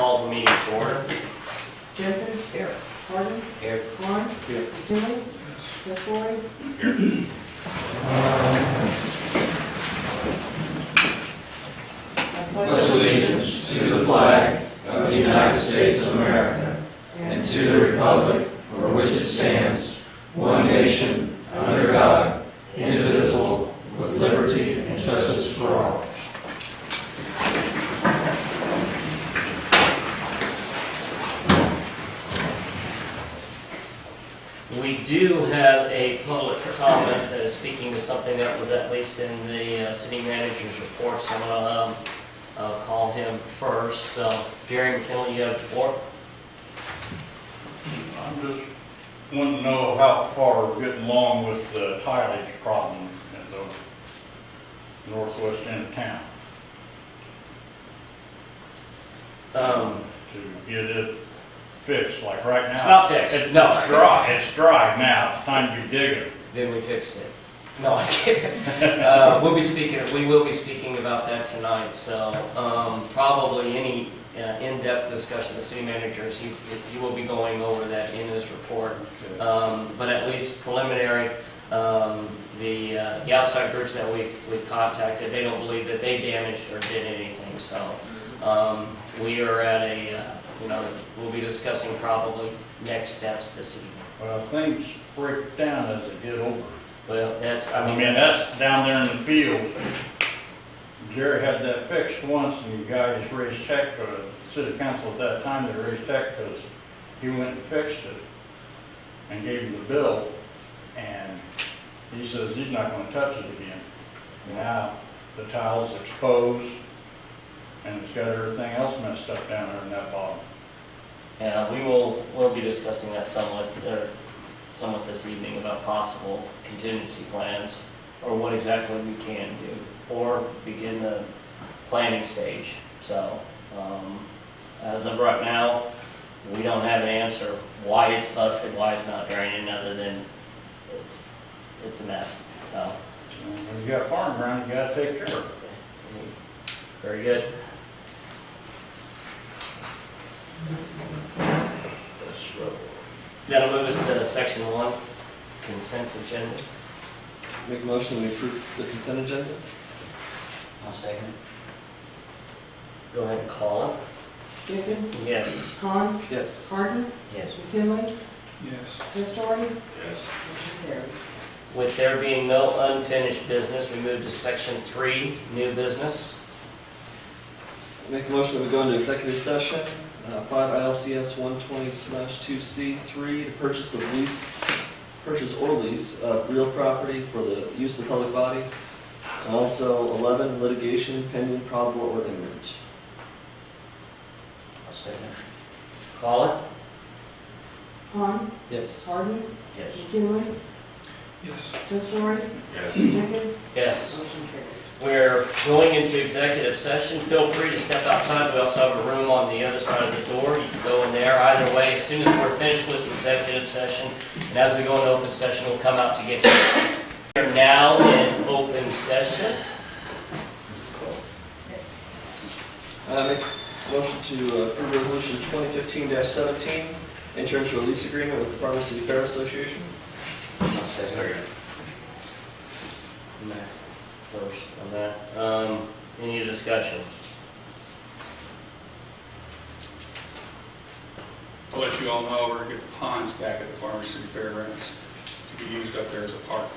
call the meeting to order. Jenkins. Here. Harden. Here. Vaughn. Here. McKinley. Westaway. I pledge allegiance to the flag of the United States of America and to the republic for which it stands, one nation, under God, indivisible, with liberty and justice for all. We do have a public comment that is speaking to something that was at least in the city manager's report, so I'll call him first. So, Jerry McKinley, you have the floor. I'm just wanting to know how far we're getting along with the tillage problem at the northwest end of town. To get it fixed, like right now. It's not fixed. It's No. dry. It's dry now. It's time to be digging. Then we fixed it. No, I'm kidding. We will be speaking about that tonight. So probably any in-depth discussion, the city managers, he will be going over that in his report. But at least preliminary, the outside groups that we contacted, they don't believe that they damaged or did anything. So we are at a we'll be discussing probably next steps this evening. Well, things break down as they get over. Well, that's That's down there in the field. Jerry had that fixed once, and the guy just raised check for the city council at that time. They raised check because he went and fixed it and gave him the bill, and he says he's not going to touch it again. Now the tile's exposed, and it's got everything else messed up down there in that bottom. Yeah, we'll be discussing that somewhat this evening about possible contingency plans or what exactly we can do or begin the planning stage. So as of right now, we don't have an answer why it's busted, why it's not draining, other than it's a mess. So When you got farm ground, you got to take care of it. very good. That'll move us to section 1, consent agenda. Make a motion to approve the consent agenda. I'll second. Go ahead and call it. Jenkins. Yes. Vaughn. Yes. Harden. Yes. McKinley. Yes. Westaway. Yes. Motion carries. With there being no unfinished business, we move to section 3, new business. Make a motion that we go into executive session, 5 ILCS 120/2C3, to purchase or lease of real property for the use of the public body. And also 11, litigation pending, probable, or imminent. I'll second. Call it. Vaughn. Yes. Harden. Yes. McKinley. Yes. Westaway. Yes. Jenkins. Yes. Motion carries. We're going into executive session. Feel free to step outside. We also have a room on the other side of the door. You can go in there. Either way, as soon as we're finished with the executive session, and as we go into open session, we'll come out to get you. We're now in open session. Make a motion to approve resolution 2015-17, enter into a lease agreement with the Farmer City Fair Association. I'll second. Matt, first on that. Any discussion? I'll let you all know we're going to get the ponds back at the Farmer City Fairgrounds to be used up there as a park.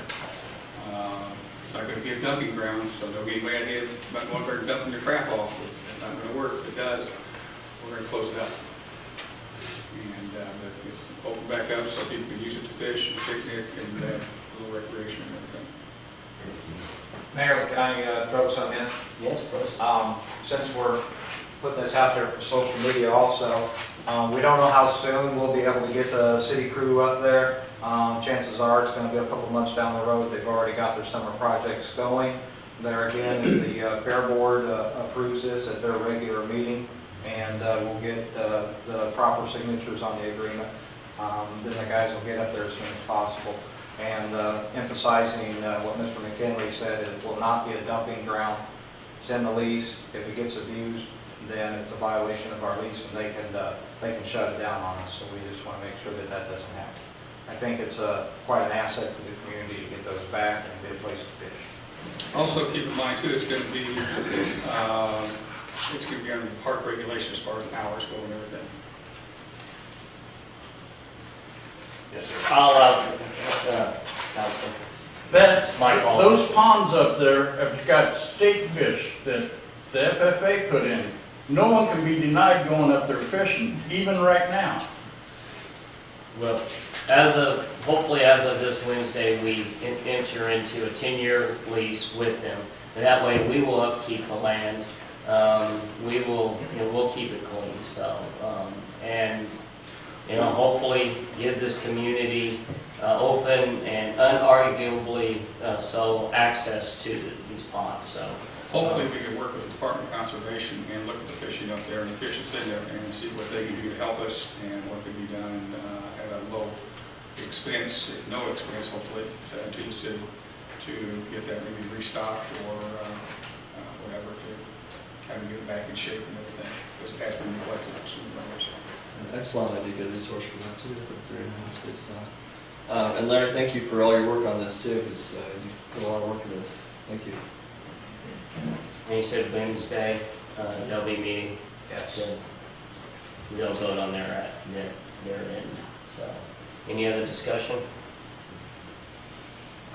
It's not going to be a dumping ground, so don't get mad at about going there and dumping your crap off. It's not going to work. If it does, we're going to close it up. And open back up so people can use it to fish and picnic and a little recreation and everything. Mayor, can I throw something in? Yes, please. Since we're putting this out there for social media also, we don't know how soon we'll be able to get the city crew up there. Chances are it's going to be a couple months down the road. They've already got their summer projects going. There again, if the Fair Board approves this at their regular meeting, and we'll get the proper signatures on the agreement, then the guys will get up there as soon as possible. And emphasizing what Mr. McKinley said, it will not be a dumping ground. It's in the lease. If it gets abused, then it's a violation of our lease and they can shut it down on us. So we just want to make sure that that doesn't happen. I think it's quite an asset for the community to get those back and get a place to fish. Also, keep in mind too, it's going to be under the park regulation as far as hours go and everything. Yes, sir. I'll, Councilman. That's, my call. those ponds up there have got state fish that the FFA put in. No one can be denied going up there fishing, even right now. Well, hopefully as of this Wednesday, we enter into a 10-year lease with them. And that way we will upkeep the land. We'll keep it clean, so, and, hopefully give this community open and unarguably so access to these ponds, so. Hopefully we can work with the Department of Conservation and look at the fishing up there and the fish that's in there and see what they can do to help us and what can be done at a low expense, if no expense, hopefully, to the city to get that maybe restocked or whatever to kind of get it back in shape and everything, because it has been neglected for some years. Excellent idea, good resource for that too, that's very nice, good stuff. And Larry, thank you for all your work on this too, because you put a lot of work into this. Thank you. And you said Wednesday, they'll be meeting. Yes. So we'll vote on their end, so. Any other discussion?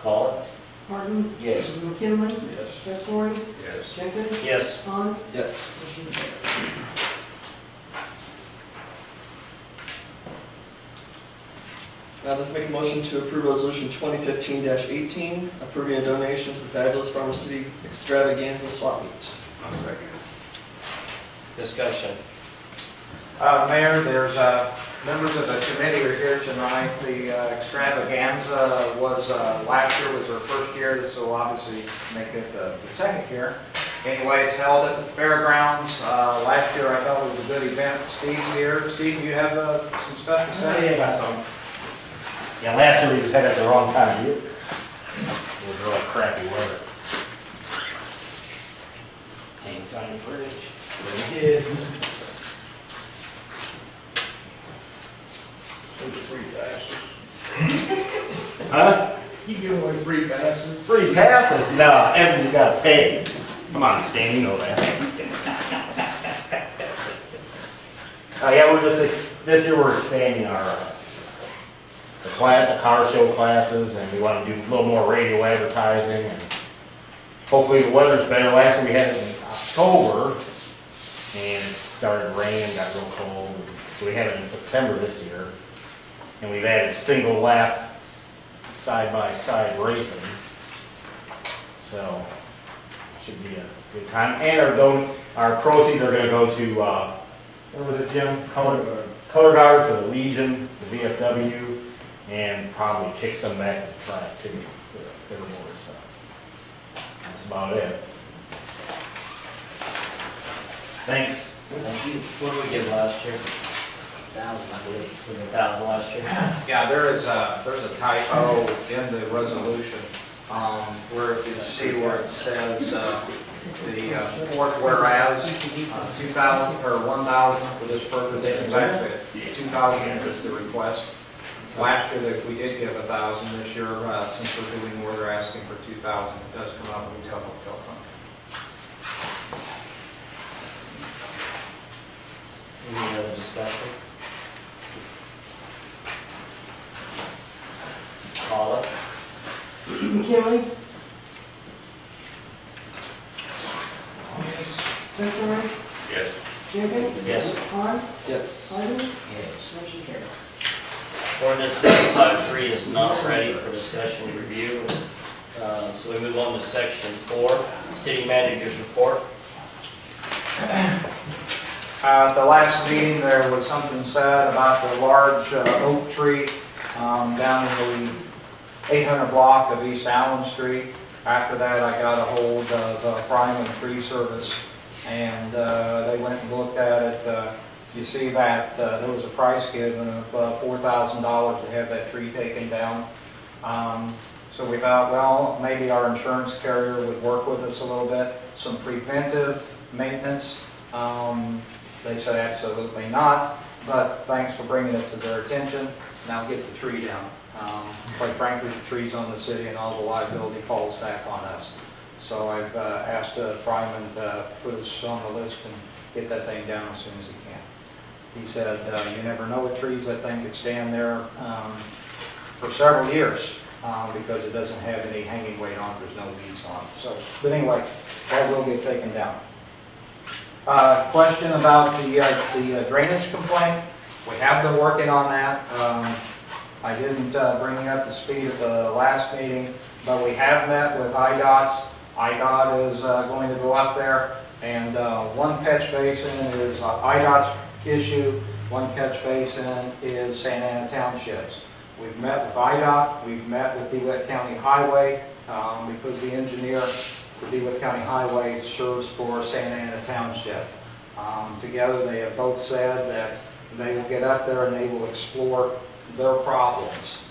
Call it. Martin? Yes. McKinley? Yes. Westworth? Yes. Jenkins? Yes. Hahn? Yes. Motion carries. I'd like to make a motion to approve resolution 2015-18, approving a donation to the Fabulous Farmer City Extravaganza Swap Meet. Discussion. Mayor, there's members of the committee are here tonight. The extravaganza was last year was our first year. This will obviously make it the second year. Anyway, it's held at the fairgrounds. Last year I thought it was a good event. Steve's here. Steve, you have some stuff to say? Yeah, I got some. Yeah, last year we just had it at the wrong time of year. It was really crappy weather. Hangs on your fridge. Really did. Those free passes. Huh? You give away free passes? Free passes? No, everybody's got to pay. Come on, Stan, you know that. Yeah, we're just, this year we're expanding our, the car show classes, and we want to do a little more radio advertising, and hopefully the weather's better. Last year we had it in October, and it started raining, got real cold, so we had it in September this year. And we've added single lap, side-by-side racing. So, should be a good time. And our proceeds are going to go to, what was it, Jim? Color Guard for the Legion, the VFW, and probably kick some back to the track too, for the fairboard. So, that's about it. Thanks. Thank you. What did we give last year? 1,000, I believe. We did 1,000 last year. Yeah, there's a typo in the resolution, where you see where it says, the fourth whereas, 2,000 or 1,000 for this purpose, it's actually 2,000 is the request. Last year, we did give 1,000. This year, since we're doing more, they're asking for 2,000. It does come out of retail hotel fund. Any other discussion? Call it. McKinley? Yes. Westworth? Yes. Jenkins? Yes. Hahn? Yes. Martin? Yes. Motion carries. Ordinance 953 is not ready for discussion and review. So we move on to section 4, city manager's report. At the last meeting, there was something said about the large oak tree down in the 800 block of East Allen Street. After that, I got a hold of Fryman Tree Service, and they went and looked at it. You see that there was a price given of $4,000 to have that tree taken down. So we thought, well, maybe our insurance carrier would work with us a little bit. Some preventive maintenance They said absolutely not, but thanks for bringing it to their attention. Now get the tree down. Quite frankly, the tree's on the city and all the liability falls back on us. So I've asked Fryman to put us on the list and get that thing down as soon as he can. He said, you never know with trees, that thing could stand there for several years because it doesn't have any hanging weight on it, there's no weeds on it. So, but anyway, that will get taken down. Question about the drainage complaint. We have been working on that. I didn't bring you up to speed at the last meeting, but we have met with IDOT. IDOT is going to go up there, and one catch basin is IDOT's issue, one catch basin is Santa Ana Township's. We've met with IDOT, we've met with DeWitt County Highway, because the engineer for DeWitt County Highway serves for Santa Ana Township. Together they have both said that they will get up there and they will explore their problems.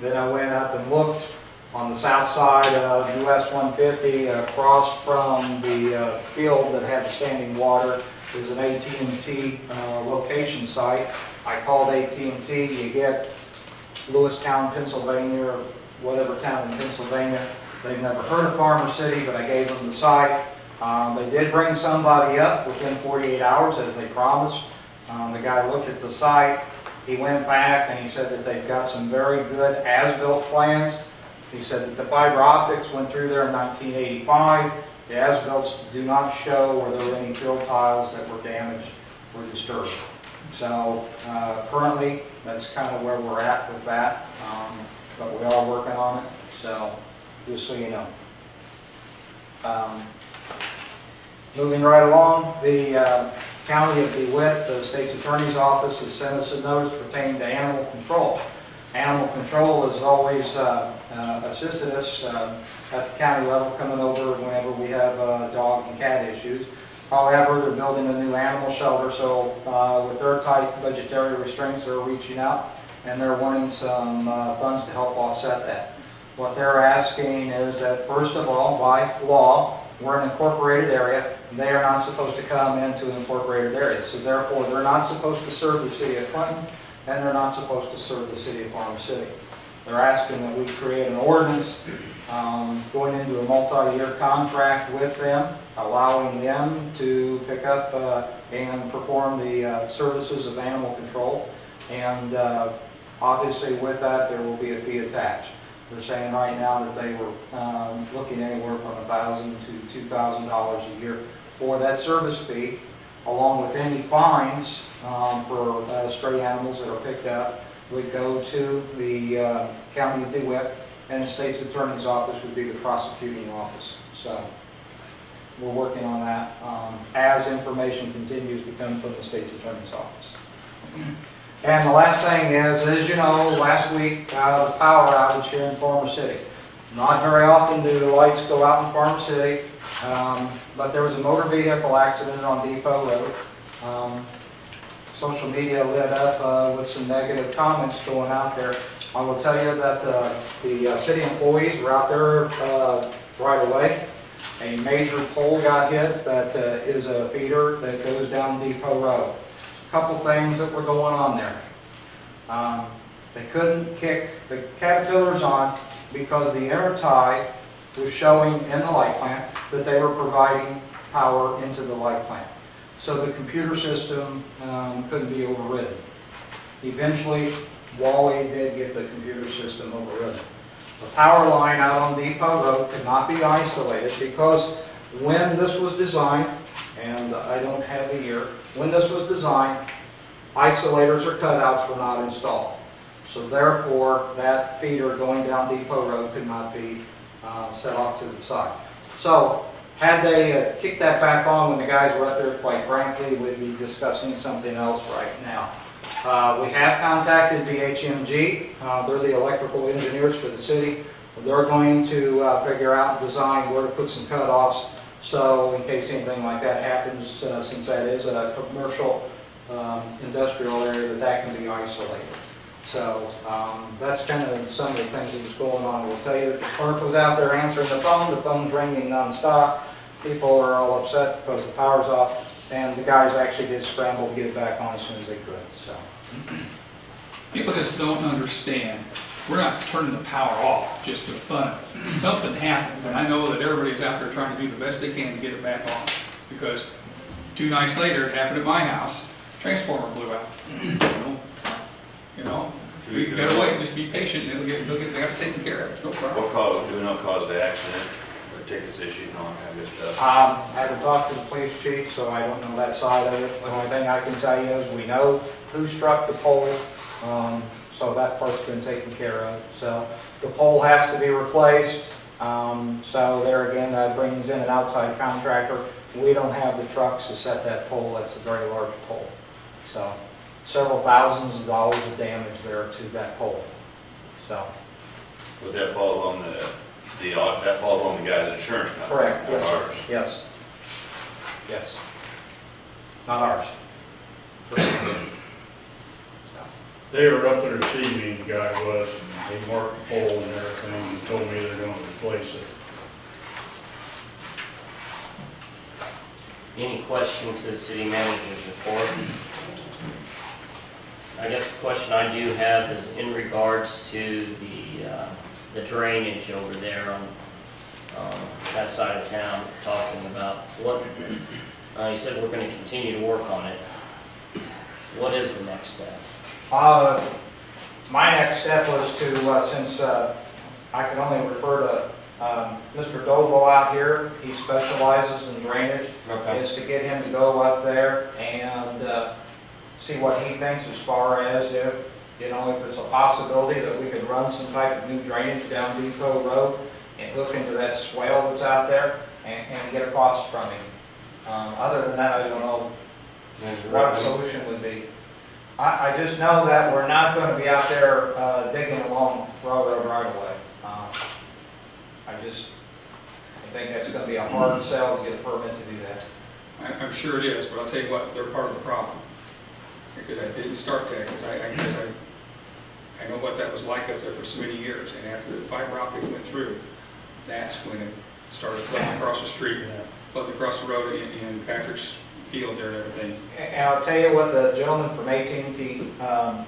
Then I went up and looked on the south side of US 150 across from the field that had the standing water is an AT&T location site. I called AT&T, you get Lewistown, Pennsylvania, or whatever town in Pennsylvania. They've never heard of Farmer City, but I gave them the site. They did bring somebody up within 48 hours, as they promised. The guy looked at the site, he went back and he said that they've got some very good as-built plans. He said that the fiber optics went through there in 1985. The as-bills do not show where there were any fill tiles that were damaged or disturbed. So currently, that's kind of where we're at with that, but we are working on it, so just so you know. Moving right along, the County of DeWitt, the State's Attorney's Office has sent us a notice pertaining to animal control. Animal control has always assisted us at the county level, coming over whenever we have dog and cat issues. However, they're building a new animal shelter, so with their tight budgetary restraints, they're reaching out and they're wanting some funds to help offset that. What they're asking is that, first of all, by law, we're an incorporated area. They are not supposed to come into incorporated areas, so therefore they're not supposed to serve the city of Clinton, and they're not supposed to serve the city of Farmer City. They're asking that we create an ordinance going into a multi-year contract with them, allowing them to pick up and perform the services of animal control. And obviously with that, there will be a fee attached. They're saying right now that they were looking anywhere from $1,000 to $2,000 a year for that service fee, along with any fines for stray animals that are picked up would go to the County of DeWitt, and the State's Attorney's Office would be the prosecuting office. So we're working on that as information continues to come from the State's Attorney's Office. And the last thing is, as you know, last week the power outage here in Farmer City. Not very often do the lights go out in Farmer City, but there was a motor vehicle accident on Depot Road. Social media lit up with some negative comments going out there. I will tell you that the city employees were out there right away. A major pole got hit that is a feeder that goes down Depot Road. A couple things that were going on there. They couldn't kick the Caterpillars on because the inner tie was showing in the light plant that they were providing power into the light plant. So the computer system couldn't be overridden. Eventually, Wally did get the computer system overridden. The power line out on Depot Road could not be isolated because when this was designed, and I don't have the year, when this was designed, isolators or cutouts were not installed. So therefore, that feeder going down Depot Road could not be set off to the side. So had they kicked that back on when the guys were up there, quite frankly, we'd be discussing something else right now. We have contacted BHMG. They're the electrical engineers for the city. They're going to figure out and design where to put some cutoffs. So in case anything like that happens, since that is a commercial industrial area, that can be isolated. So that's kind of some of the things that was going on. We'll tell you that the clerk was out there answering the phone. The phone's ringing nonstop. people are all upset because the power's off, and the guys actually did scramble to get it back on as soon as they could, so. People just don't understand. We're not turning the power off just for the fun of it. Something happens, and I know that everybody's out there trying to do the best they can to get it back on. Because 2 nights later, it happened at my house, transformer blew out. You know, we gotta wait, just be patient, and they got it taken care of, it's no problem. What caused, do we know caused the accident, or tickets issued, and all that kind of good stuff? I haven't talked to the police chief, so I don't know that side of it. The only thing I can tell you is we know who struck the pole, so that part's been taken care of. So the pole has to be replaced, so there again, that brings in an outside contractor. We don't have the trucks to set that pole, that's a very large pole. So several thousands of dollars of damage there to that pole, so. But that falls on that falls on the guy's insurance company, Correct, not yes, sir. ours. Yes. Yes. Not ours. So. They were up there this evening, the guy was, and he marked the pole and everything, and told me they're gonna replace it. Any questions to the city manager's report? I guess the question I do have is in regards to the drainage over there on that side of town, talking about what, you said we're going to continue to work on it. What is the next step? My next step was to, since I can only refer to Mr. Doble out here, he specializes in drainage, is to get him to go up there and see what he thinks as far as if it's a possibility that we could run some type of new drainage down Depot Road and hook into that swale that's out there and get a cost from him. Other than that, I don't know what a solution would be. I just know that we're not going to be out there digging along railroad right away. I think that's going to be a hard sell to get a permit to do that. I'm sure it is, but I'll tell you what, they're part of the problem. Because I didn't start that, because I know what that was like up there for so many years. And after the fiber optic went through, that's when it started flooding across the street, flooding across the road in Patrick's field there and everything. And I'll tell you what the gentleman from AT&T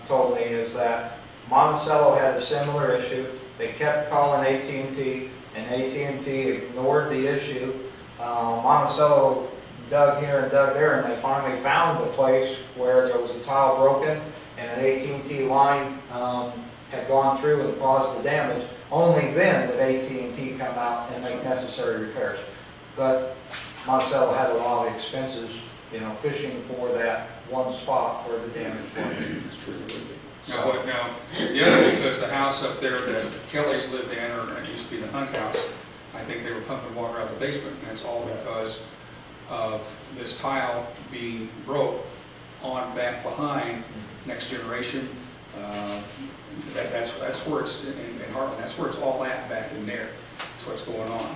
told me is that Monticello had a similar issue. They kept calling AT&T, and AT&T ignored the issue. Monticello dug here and dug there, and they finally found the place where there was a tile broken and an AT&T line had gone through and caused the damage. Only then did AT&T come out and make necessary repairs. But Monticello had a lot of expenses, fishing for that one spot where the damage was. It's true. Now, the other, because the house up there that Kelly's lived in, or it used to be the Hunt house, I think they were pumping water out of the basement, and it's all because of this tile being broke on back behind Next Generation. That's where it's in Heartland. That's where it's all at back in there. That's what's going on.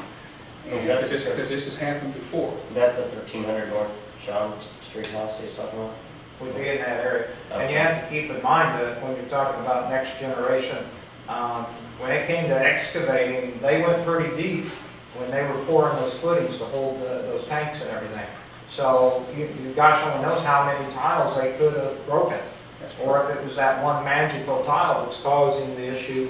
Because this has happened before. Is that the 1300 North John Street house he's talking about? Would be in that area. And you have to keep in mind that when you're talking about Next Generation, when it came to excavating, they went pretty deep when they were pouring those footings to hold those tanks and everything. So you gosh only knows how many tiles they could have broken. Or if it was that one magical tile that's causing the issue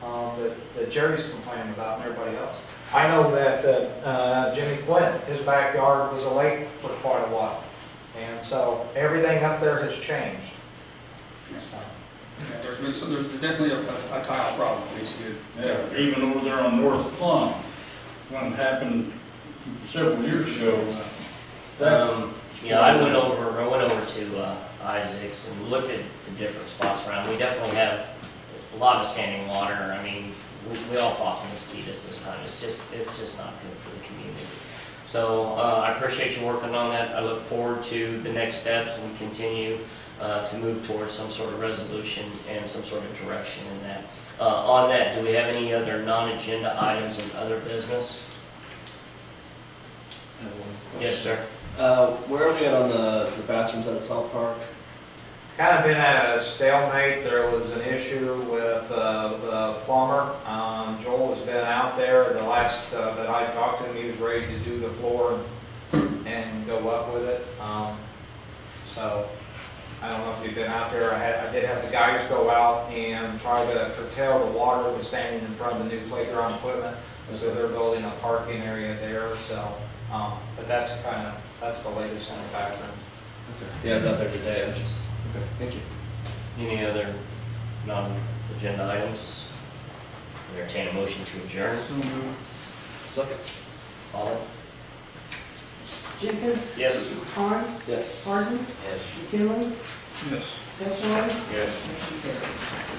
that Jerry's complaining about and everybody else. I know that Jimmy Quinn, his backyard was a lake for quite a while. And so everything up there has changed. Yeah, there's definitely a tile problem. Yeah, even over there on North Plum, one happened several years ago. Yeah, I went over to Isaac's and looked at the different spots around. We definitely have a lot of standing water. I mean, we all fought the mosquitoes this time. It's just not good for the community. So I appreciate you working on that. I look forward to the next steps and continue to move towards some sort of resolution and some sort of direction in that. On that, do we have any other non-agenda items and other business? Yes, sir. Where are we at on the bathrooms at South Park? kind of been at a stalemate. There was an issue with the plumber. Joel has been out there. The last that I talked to him, he was ready to do the floor and go up with it. So I don't know if you've been out there. I did have the guys go out and try to curtail the water that was standing in front of the new playground equipment. So they're building a parking area there. So, but that's the latest on the bathroom. Yeah, I was out there today, I just, okay, thank you. Any other non-agenda items? Entertain a motion to adjourn. Second? All? Jenkins, Yes. Harn, Yes. Harden, Yes. McKinley, Yes. Esselstyn, Yes. motion carried.